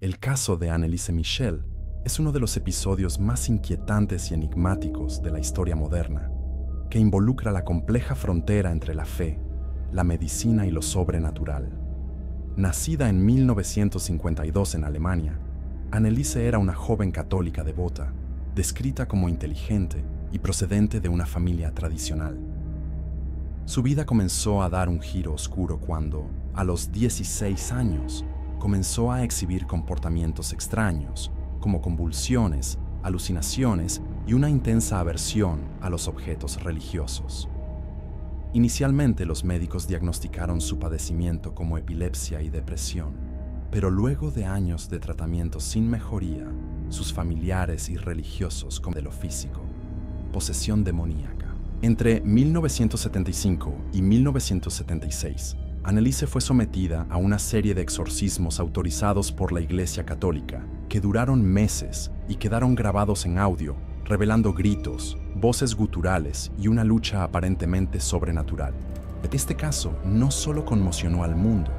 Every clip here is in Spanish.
El caso de Anneliese Michel es uno de los episodios más inquietantes y enigmáticos de la historia moderna, que involucra la compleja frontera entre la fe, la medicina y lo sobrenatural. Nacida en 1952 en Alemania, Anneliese era una joven católica devota, descrita como inteligente y procedente de una familia tradicional. Su vida comenzó a dar un giro oscuro cuando, a los 16 años, comenzó a exhibir comportamientos extraños, como convulsiones, alucinaciones y una intensa aversión a los objetos religiosos. Inicialmente los médicos diagnosticaron su padecimiento como epilepsia y depresión, pero luego de años de tratamiento sin mejoría, sus familiares y religiosos como de lo físico, posesión demoníaca. Entre 1975 y 1976, Anneliese fue sometida a una serie de exorcismos autorizados por la Iglesia Católica, que duraron meses y quedaron grabados en audio, revelando gritos, voces guturales y una lucha aparentemente sobrenatural. Este caso no solo conmocionó al mundo,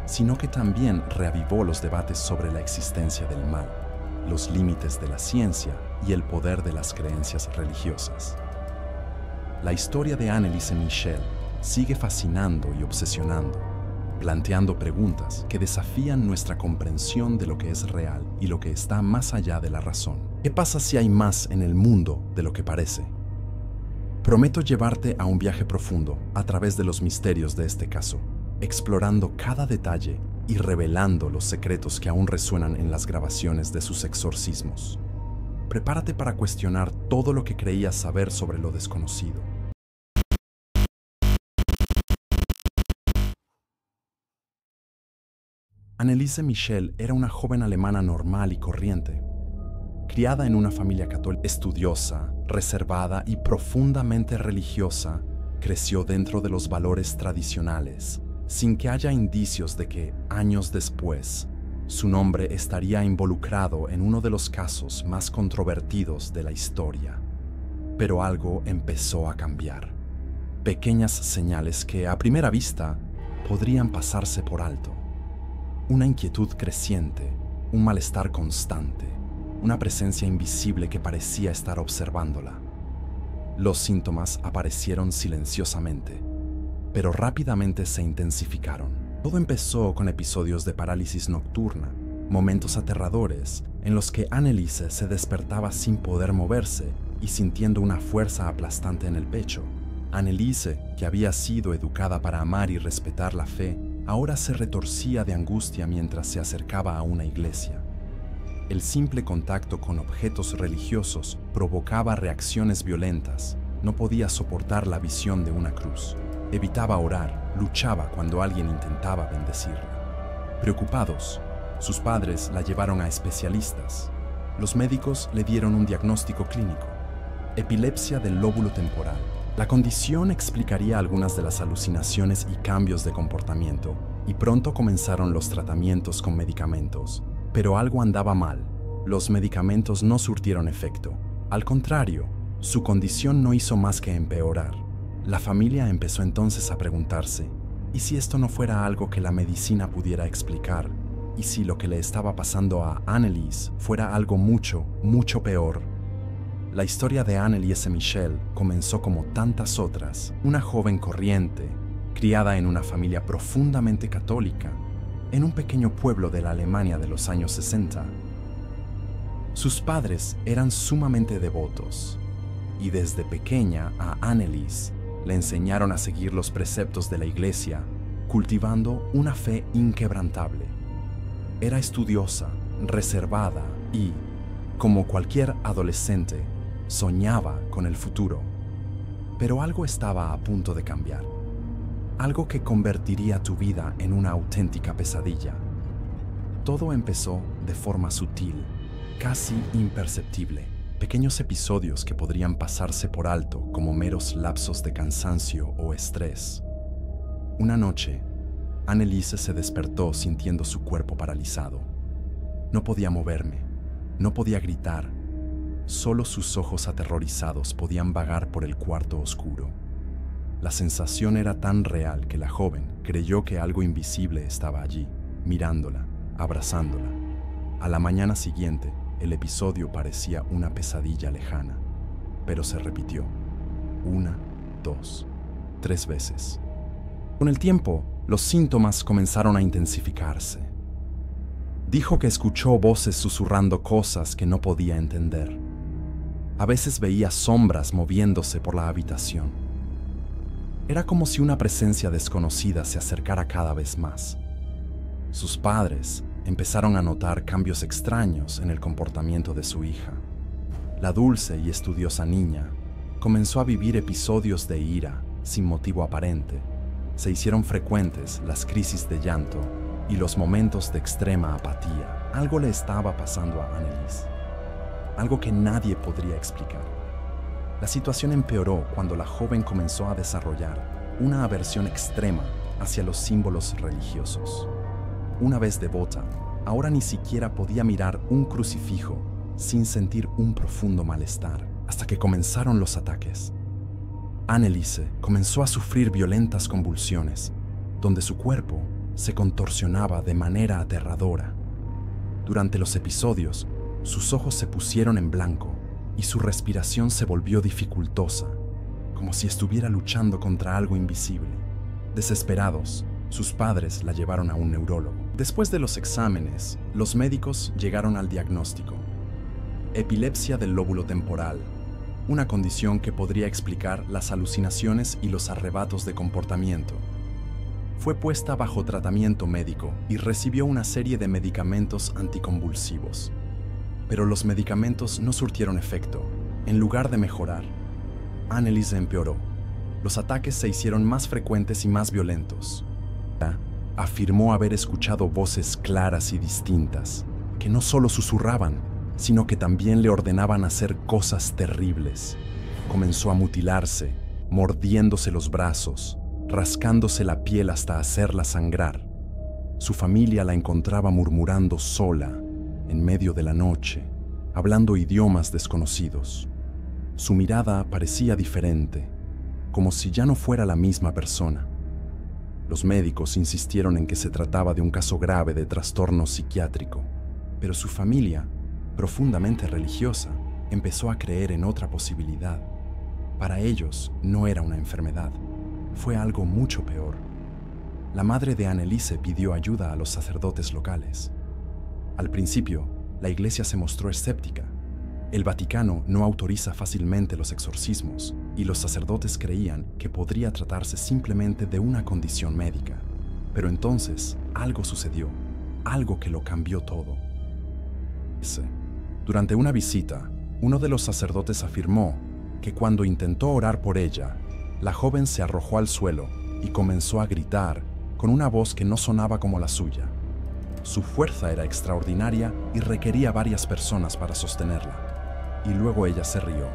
sino que también reavivó los debates sobre la existencia del mal, los límites de la ciencia y el poder de las creencias religiosas. La historia de Anneliese Michel sigue fascinando y obsesionando, planteando preguntas que desafían nuestra comprensión de lo que es real y lo que está más allá de la razón. ¿Qué pasa si hay más en el mundo de lo que parece? Prometo llevarte a un viaje profundo a través de los misterios de este caso, explorando cada detalle y revelando los secretos que aún resuenan en las grabaciones de sus exorcismos. Prepárate para cuestionar todo lo que creías saber sobre lo desconocido. Anneliese Michel era una joven alemana normal y corriente. Criada en una familia católica estudiosa, reservada y profundamente religiosa, creció dentro de los valores tradicionales, sin que haya indicios de que, años después, su nombre estaría involucrado en uno de los casos más controvertidos de la historia. Pero algo empezó a cambiar. Pequeñas señales que, a primera vista, podrían pasarse por alto. Una inquietud creciente, un malestar constante, una presencia invisible que parecía estar observándola. Los síntomas aparecieron silenciosamente, pero rápidamente se intensificaron. Todo empezó con episodios de parálisis nocturna, momentos aterradores en los que Anneliese se despertaba sin poder moverse y sintiendo una fuerza aplastante en el pecho. Anneliese, que había sido educada para amar y respetar la fe, ahora se retorcía de angustia mientras se acercaba a una iglesia. El simple contacto con objetos religiosos provocaba reacciones violentas. No podía soportar la visión de una cruz. Evitaba orar, luchaba cuando alguien intentaba bendecirla. Preocupados, sus padres la llevaron a especialistas. Los médicos le dieron un diagnóstico clínico: epilepsia del lóbulo temporal. La condición explicaría algunas de las alucinaciones y cambios de comportamiento, y pronto comenzaron los tratamientos con medicamentos. Pero algo andaba mal. Los medicamentos no surtieron efecto. Al contrario, su condición no hizo más que empeorar. La familia empezó entonces a preguntarse, ¿y si esto no fuera algo que la medicina pudiera explicar? ¿Y si lo que le estaba pasando a Anneliese fuera algo mucho, mucho peor? La historia de Anneliese Michel comenzó como tantas otras, una joven corriente, criada en una familia profundamente católica, en un pequeño pueblo de la Alemania de los años 60. Sus padres eran sumamente devotos, y desde pequeña a Anneliese le enseñaron a seguir los preceptos de la iglesia, cultivando una fe inquebrantable. Era estudiosa, reservada y, como cualquier adolescente, soñaba con el futuro. Pero algo estaba a punto de cambiar. Algo que convertiría tu vida en una auténtica pesadilla. Todo empezó de forma sutil, casi imperceptible. Pequeños episodios que podrían pasarse por alto como meros lapsos de cansancio o estrés. Una noche, Anneliese se despertó sintiendo su cuerpo paralizado. No podía moverme, no podía gritar. Solo sus ojos aterrorizados podían vagar por el cuarto oscuro. La sensación era tan real que la joven creyó que algo invisible estaba allí, mirándola, abrazándola. A la mañana siguiente, el episodio parecía una pesadilla lejana, pero se repitió. 1, 2, 3 veces. Con el tiempo, los síntomas comenzaron a intensificarse. Dijo que escuchó voces susurrando cosas que no podía entender. A veces veía sombras moviéndose por la habitación. Era como si una presencia desconocida se acercara cada vez más. Sus padres empezaron a notar cambios extraños en el comportamiento de su hija. La dulce y estudiosa niña comenzó a vivir episodios de ira sin motivo aparente. Se hicieron frecuentes las crisis de llanto y los momentos de extrema apatía. Algo le estaba pasando a Anneliese, algo que nadie podría explicar. La situación empeoró cuando la joven comenzó a desarrollar una aversión extrema hacia los símbolos religiosos. Una vez devota, ahora ni siquiera podía mirar un crucifijo sin sentir un profundo malestar, hasta que comenzaron los ataques. Anneliese comenzó a sufrir violentas convulsiones, donde su cuerpo se contorsionaba de manera aterradora. Durante los episodios, sus ojos se pusieron en blanco y su respiración se volvió dificultosa, como si estuviera luchando contra algo invisible. Desesperados, sus padres la llevaron a un neurólogo. Después de los exámenes, los médicos llegaron al diagnóstico: epilepsia del lóbulo temporal, una condición que podría explicar las alucinaciones y los arrebatos de comportamiento. Fue puesta bajo tratamiento médico y recibió una serie de medicamentos anticonvulsivos. Pero los medicamentos no surtieron efecto. En lugar de mejorar, Anneliese empeoró. Los ataques se hicieron más frecuentes y más violentos. Afirmó haber escuchado voces claras y distintas, que no solo susurraban, sino que también le ordenaban hacer cosas terribles. Comenzó a mutilarse, mordiéndose los brazos, rascándose la piel hasta hacerla sangrar. Su familia la encontraba murmurando sola, en medio de la noche, hablando idiomas desconocidos. Su mirada parecía diferente, como si ya no fuera la misma persona. Los médicos insistieron en que se trataba de un caso grave de trastorno psiquiátrico, pero su familia, profundamente religiosa, empezó a creer en otra posibilidad. Para ellos no era una enfermedad, fue algo mucho peor. La madre de Anneliese pidió ayuda a los sacerdotes locales. Al principio, la iglesia se mostró escéptica. El Vaticano no autoriza fácilmente los exorcismos y los sacerdotes creían que podría tratarse simplemente de una condición médica. Pero entonces algo sucedió, algo que lo cambió todo. Durante una visita, uno de los sacerdotes afirmó que cuando intentó orar por ella, la joven se arrojó al suelo y comenzó a gritar con una voz que no sonaba como la suya. Su fuerza era extraordinaria y requería varias personas para sostenerla. Y luego ella se rió.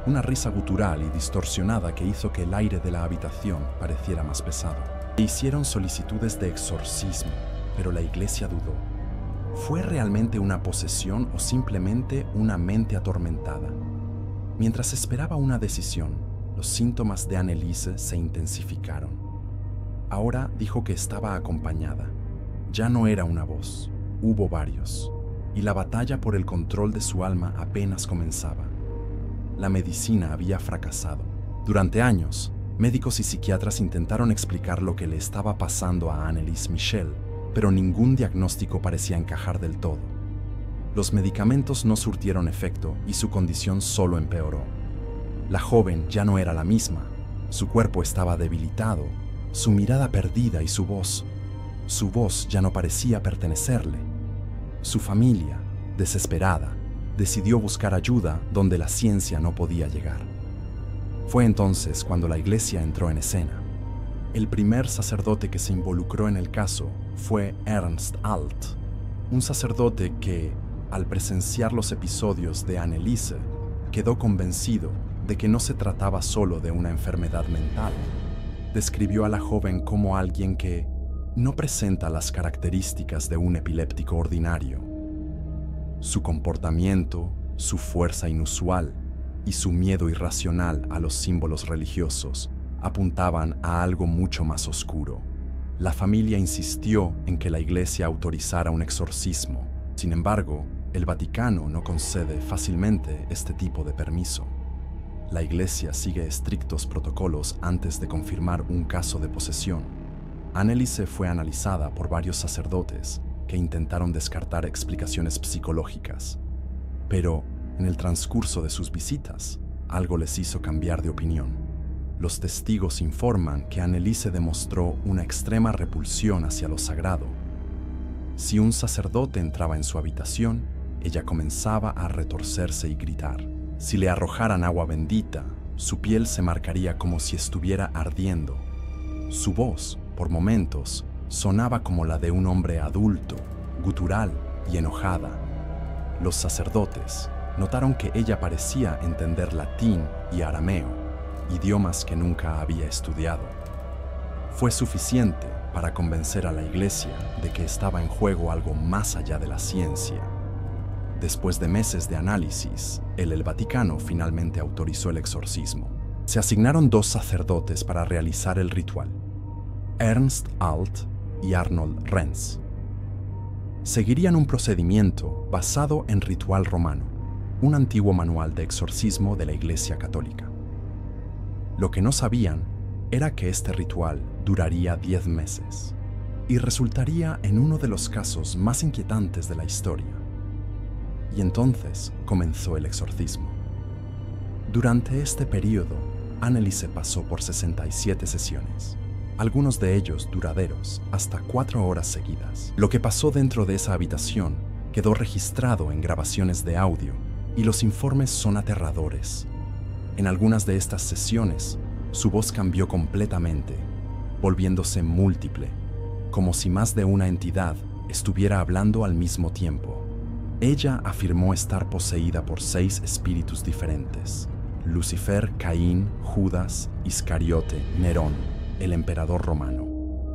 Una risa gutural y distorsionada que hizo que el aire de la habitación pareciera más pesado. Le hicieron solicitudes de exorcismo, pero la iglesia dudó. ¿Fue realmente una posesión o simplemente una mente atormentada? Mientras esperaba una decisión, los síntomas de Anneliese se intensificaron. Ahora dijo que estaba acompañada. Ya no era una voz, hubo varios, y la batalla por el control de su alma apenas comenzaba. La medicina había fracasado. Durante años, médicos y psiquiatras intentaron explicar lo que le estaba pasando a Anneliese Michel, pero ningún diagnóstico parecía encajar del todo. Los medicamentos no surtieron efecto y su condición solo empeoró. La joven ya no era la misma, su cuerpo estaba debilitado, su mirada perdida y su voz ya no parecía pertenecerle. Su familia, desesperada, decidió buscar ayuda donde la ciencia no podía llegar. Fue entonces cuando la iglesia entró en escena. El primer sacerdote que se involucró en el caso fue Ernst Alt, un sacerdote que, al presenciar los episodios de Anneliese, quedó convencido de que no se trataba solo de una enfermedad mental. Describió a la joven como alguien que no presenta las características de un epiléptico ordinario. Su comportamiento, su fuerza inusual y su miedo irracional a los símbolos religiosos apuntaban a algo mucho más oscuro. La familia insistió en que la iglesia autorizara un exorcismo. Sin embargo, el Vaticano no concede fácilmente este tipo de permiso. La Iglesia sigue estrictos protocolos antes de confirmar un caso de posesión. Anneliese fue analizada por varios sacerdotes que intentaron descartar explicaciones psicológicas. Pero, en el transcurso de sus visitas, algo les hizo cambiar de opinión. Los testigos informan que Anneliese demostró una extrema repulsión hacia lo sagrado. Si un sacerdote entraba en su habitación, ella comenzaba a retorcerse y gritar. Si le arrojaran agua bendita, su piel se marcaría como si estuviera ardiendo. Su voz, por momentos, sonaba como la de un hombre adulto, gutural y enojada. Los sacerdotes notaron que ella parecía entender latín y arameo, idiomas que nunca había estudiado. Fue suficiente para convencer a la Iglesia de que estaba en juego algo más allá de la ciencia. Después de meses de análisis, el Vaticano finalmente autorizó el exorcismo. Se asignaron 2 sacerdotes para realizar el ritual: Ernst Alt y Arnold Renz. Seguirían un procedimiento basado en ritual romano, un antiguo manual de exorcismo de la Iglesia Católica. Lo que no sabían era que este ritual duraría 10 meses y resultaría en uno de los casos más inquietantes de la historia. Y entonces comenzó el exorcismo. Durante este periodo, Anneliese pasó por 67 sesiones, algunos de ellos duraderos, hasta 4 horas seguidas. Lo que pasó dentro de esa habitación quedó registrado en grabaciones de audio y los informes son aterradores. En algunas de estas sesiones, su voz cambió completamente, volviéndose múltiple, como si más de una entidad estuviera hablando al mismo tiempo. Ella afirmó estar poseída por 6 espíritus diferentes: Lucifer, Caín, Judas, Iscariote, Nerón, el emperador romano,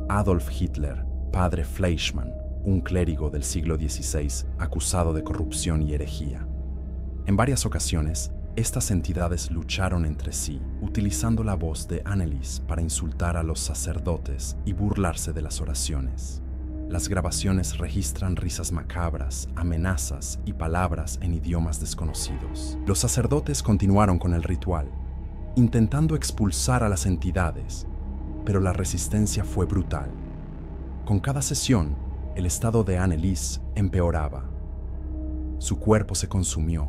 Adolf Hitler, padre Fleischmann, un clérigo del siglo XVI acusado de corrupción y herejía. En varias ocasiones, estas entidades lucharon entre sí, utilizando la voz de Anneliese para insultar a los sacerdotes y burlarse de las oraciones. Las grabaciones registran risas macabras, amenazas y palabras en idiomas desconocidos. Los sacerdotes continuaron con el ritual, intentando expulsar a las entidades, pero la resistencia fue brutal. Con cada sesión, el estado de Anneliese empeoraba. Su cuerpo se consumió.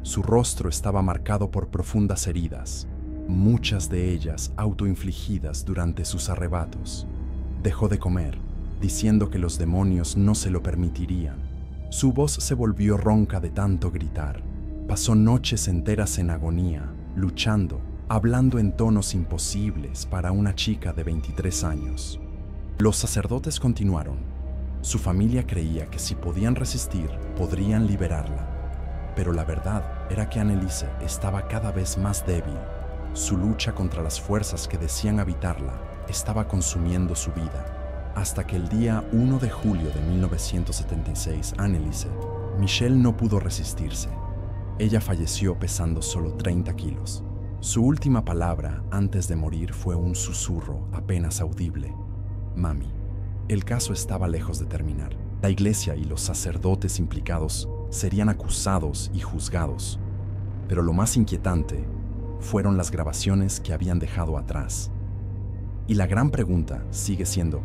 Su rostro estaba marcado por profundas heridas, muchas de ellas autoinfligidas durante sus arrebatos. Dejó de comer, diciendo que los demonios no se lo permitirían. Su voz se volvió ronca de tanto gritar. Pasó noches enteras en agonía, luchando, hablando en tonos imposibles para una chica de 23 años. Los sacerdotes continuaron. Su familia creía que si podían resistir, podrían liberarla. Pero la verdad era que Anneliese estaba cada vez más débil. Su lucha contra las fuerzas que decían habitarla estaba consumiendo su vida. Hasta que el día 1 de julio de 1976, Anneliese, Michelle no pudo resistirse. Ella falleció pesando solo 30 kilos. Su última palabra antes de morir fue un susurro apenas audible: «Mami». El caso estaba lejos de terminar. La Iglesia y los sacerdotes implicados serían acusados y juzgados. Pero lo más inquietante fueron las grabaciones que habían dejado atrás. Y la gran pregunta sigue siendo: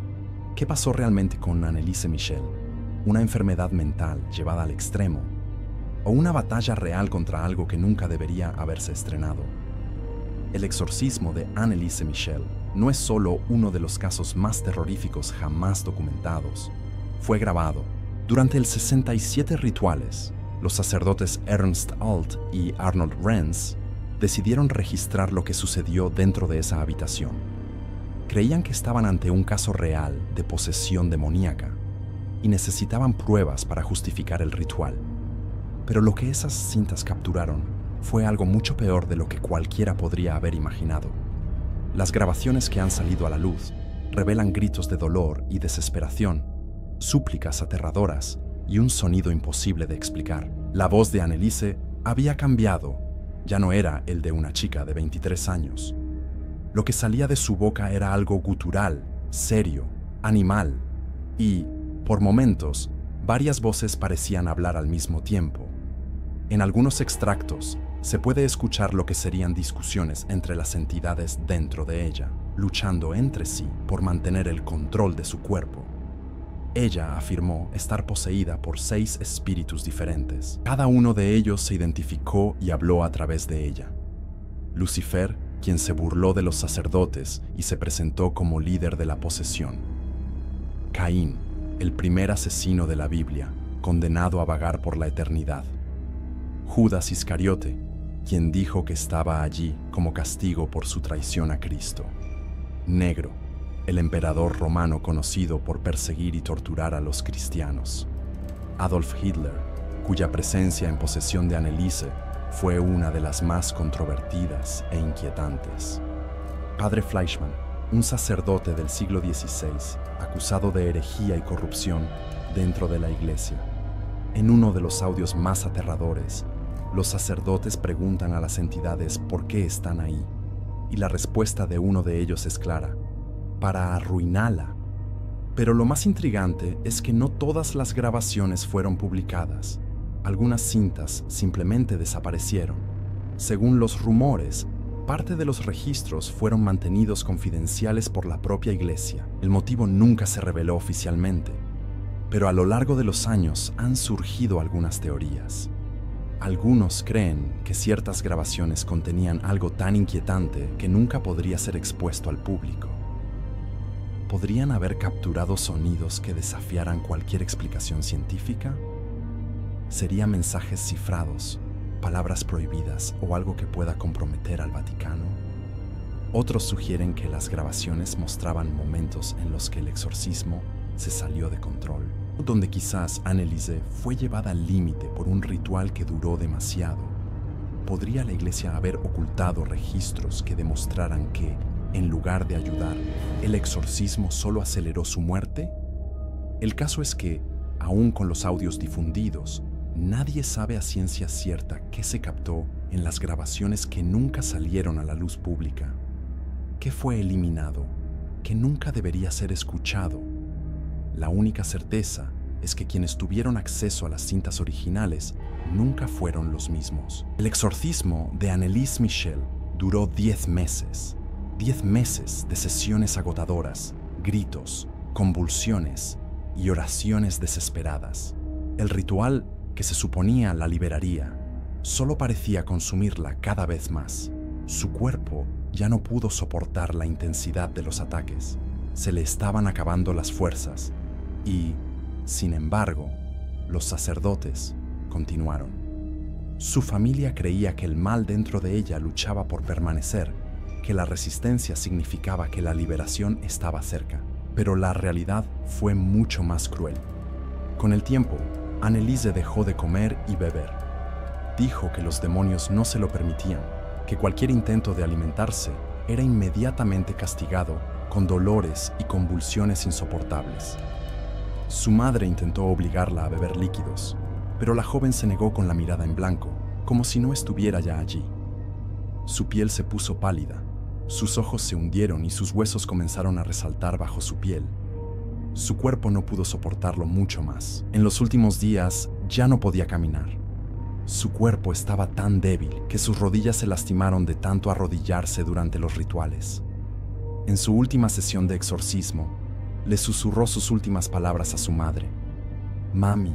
¿qué pasó realmente con Anneliese Michel? ¿Una enfermedad mental llevada al extremo? ¿O una batalla real contra algo que nunca debería haberse estrenado? El exorcismo de Anneliese Michel no es solo uno de los casos más terroríficos jamás documentados. Fue grabado. Durante el 67 rituales, los sacerdotes Ernst Alt y Arnold Renz decidieron registrar lo que sucedió dentro de esa habitación. Creían que estaban ante un caso real de posesión demoníaca y necesitaban pruebas para justificar el ritual. Pero lo que esas cintas capturaron fue algo mucho peor de lo que cualquiera podría haber imaginado. Las grabaciones que han salido a la luz revelan gritos de dolor y desesperación, súplicas aterradoras y un sonido imposible de explicar. La voz de Anneliese había cambiado, ya no era el de una chica de 23 años. Lo que salía de su boca era algo gutural, serio, animal y, por momentos, Varias voces parecían hablar al mismo tiempo. En algunos extractos se puede escuchar lo que serían discusiones entre las entidades dentro de ella, luchando entre sí por mantener el control de su cuerpo. Ella afirmó estar poseída por 6 espíritus diferentes. Cada uno de ellos se identificó y habló a través de ella. Lucifer, quien se burló de los sacerdotes y se presentó como líder de la posesión. Caín, el primer asesino de la Biblia, condenado a vagar por la eternidad. Judas Iscariote, quien dijo que estaba allí como castigo por su traición a Cristo. Negro, el emperador romano conocido por perseguir y torturar a los cristianos. Adolf Hitler, cuya presencia en posesión de Anneliese fue una de las más controvertidas e inquietantes. Padre Fleischmann, un sacerdote del siglo XVI, acusado de herejía y corrupción dentro de la iglesia. En uno de los audios más aterradores, los sacerdotes preguntan a las entidades por qué están ahí, y la respuesta de uno de ellos es clara: para arruinarla. Pero lo más intrigante es que no todas las grabaciones fueron publicadas. Algunas cintas simplemente desaparecieron. Según los rumores, parte de los registros fueron mantenidos confidenciales por la propia iglesia. El motivo nunca se reveló oficialmente, pero a lo largo de los años han surgido algunas teorías. Algunos creen que ciertas grabaciones contenían algo tan inquietante que nunca podría ser expuesto al público. ¿Podrían haber capturado sonidos que desafiaran cualquier explicación científica? ¿Serían mensajes cifrados, palabras prohibidas o algo que pueda comprometer al Vaticano? Otros sugieren que las grabaciones mostraban momentos en los que el exorcismo se salió de control, donde quizás Anneliese fue llevada al límite por un ritual que duró demasiado. ¿Podría la iglesia haber ocultado registros que demostraran que, en lugar de ayudar, el exorcismo solo aceleró su muerte? El caso es que, aún con los audios difundidos, nadie sabe a ciencia cierta qué se captó en las grabaciones que nunca salieron a la luz pública. ¿Qué fue eliminado? ¿Qué nunca debería ser escuchado? La única certeza es que quienes tuvieron acceso a las cintas originales nunca fueron los mismos. El exorcismo de Anneliese Michel duró 10 meses. 10 meses de sesiones agotadoras, gritos, convulsiones y oraciones desesperadas. El ritual, que se suponía la liberaría, solo parecía consumirla cada vez más. Su cuerpo ya no pudo soportar la intensidad de los ataques. Se le estaban acabando las fuerzas y, sin embargo, los sacerdotes continuaron. Su familia creía que el mal dentro de ella luchaba por permanecer, que la resistencia significaba que la liberación estaba cerca. Pero la realidad fue mucho más cruel. Con el tiempo, Anneliese dejó de comer y beber. Dijo que los demonios no se lo permitían, que cualquier intento de alimentarse era inmediatamente castigado con dolores y convulsiones insoportables. Su madre intentó obligarla a beber líquidos, pero la joven se negó con la mirada en blanco, como si no estuviera ya allí. Su piel se puso pálida, sus ojos se hundieron y sus huesos comenzaron a resaltar bajo su piel. Su cuerpo no pudo soportarlo mucho más. En los últimos días ya no podía caminar. Su cuerpo estaba tan débil que sus rodillas se lastimaron de tanto arrodillarse durante los rituales. En su última sesión de exorcismo, le susurró sus últimas palabras a su madre. «Mami,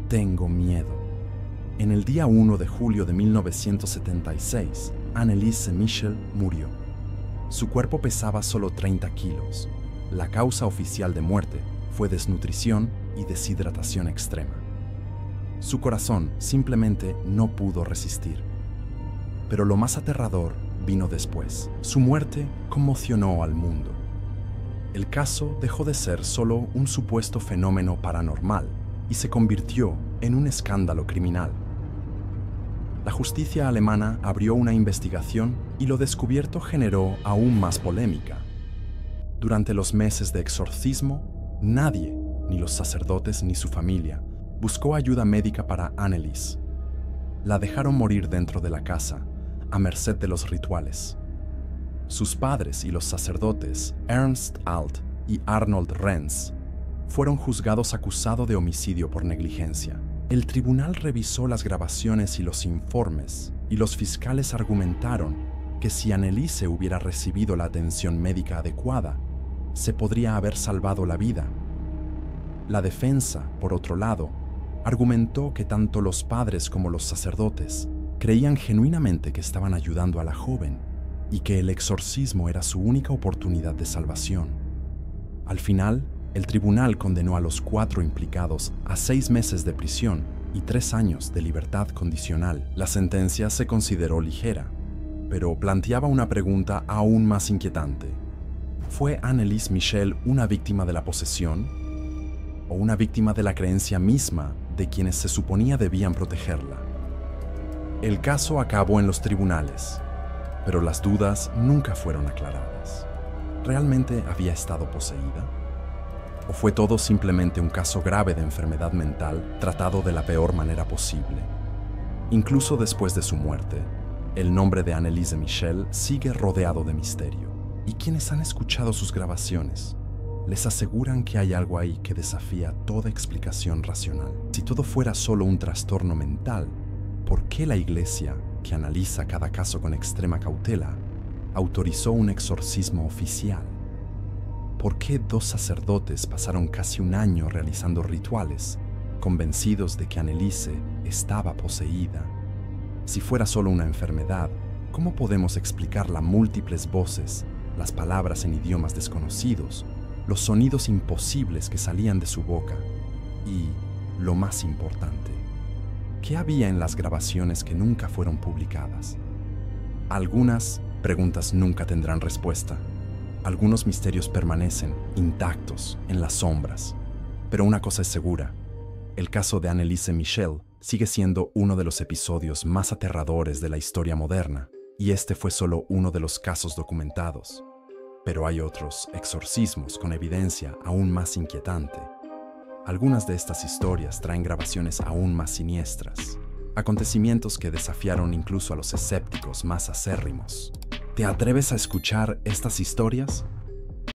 tengo miedo». En el día 1 de julio de 1976, Anneliese Michel murió. Su cuerpo pesaba solo 30 kilos. La causa oficial de muerte fue desnutrición y deshidratación extrema. Su corazón simplemente no pudo resistir. Pero lo más aterrador vino después. Su muerte conmocionó al mundo. El caso dejó de ser solo un supuesto fenómeno paranormal y se convirtió en un escándalo criminal. La justicia alemana abrió una investigación y lo descubierto generó aún más polémica. Durante los meses de exorcismo, nadie, ni los sacerdotes ni su familia, buscó ayuda médica para Anneliese. La dejaron morir dentro de la casa, a merced de los rituales. Sus padres y los sacerdotes, Ernst Alt y Arnold Renz, fueron juzgados acusados de homicidio por negligencia. El tribunal revisó las grabaciones y los informes, y los fiscales argumentaron que si Anneliese hubiera recibido la atención médica adecuada, se podría haber salvado la vida. La defensa, por otro lado, argumentó que tanto los padres como los sacerdotes creían genuinamente que estaban ayudando a la joven y que el exorcismo era su única oportunidad de salvación. Al final, el tribunal condenó a los 4 implicados a 6 meses de prisión y 3 años de libertad condicional. La sentencia se consideró ligera, pero planteaba una pregunta aún más inquietante. ¿Fue Anneliese Michel una víctima de la posesión o una víctima de la creencia misma de quienes se suponía debían protegerla? El caso acabó en los tribunales, pero las dudas nunca fueron aclaradas. ¿Realmente había estado poseída? ¿O fue todo simplemente un caso grave de enfermedad mental tratado de la peor manera posible? Incluso después de su muerte, el nombre de Anneliese Michel sigue rodeado de misterio, y quienes han escuchado sus grabaciones les aseguran que hay algo ahí que desafía toda explicación racional. Si todo fuera solo un trastorno mental, ¿por qué la Iglesia, que analiza cada caso con extrema cautela, autorizó un exorcismo oficial? ¿Por qué 2 sacerdotes pasaron casi un año realizando rituales, convencidos de que Anneliese estaba poseída? Si fuera solo una enfermedad, ¿cómo podemos explicar las múltiples voces, las palabras en idiomas desconocidos, los sonidos imposibles que salían de su boca? Y, lo más importante, ¿qué había en las grabaciones que nunca fueron publicadas? Algunas preguntas nunca tendrán respuesta. Algunos misterios permanecen intactos en las sombras. Pero una cosa es segura: el caso de Anneliese Michel sigue siendo uno de los episodios más aterradores de la historia moderna, y este fue solo uno de los casos documentados. Pero hay otros exorcismos con evidencia aún más inquietante. Algunas de estas historias traen grabaciones aún más siniestras, acontecimientos que desafiaron incluso a los escépticos más acérrimos. ¿Te atreves a escuchar estas historias?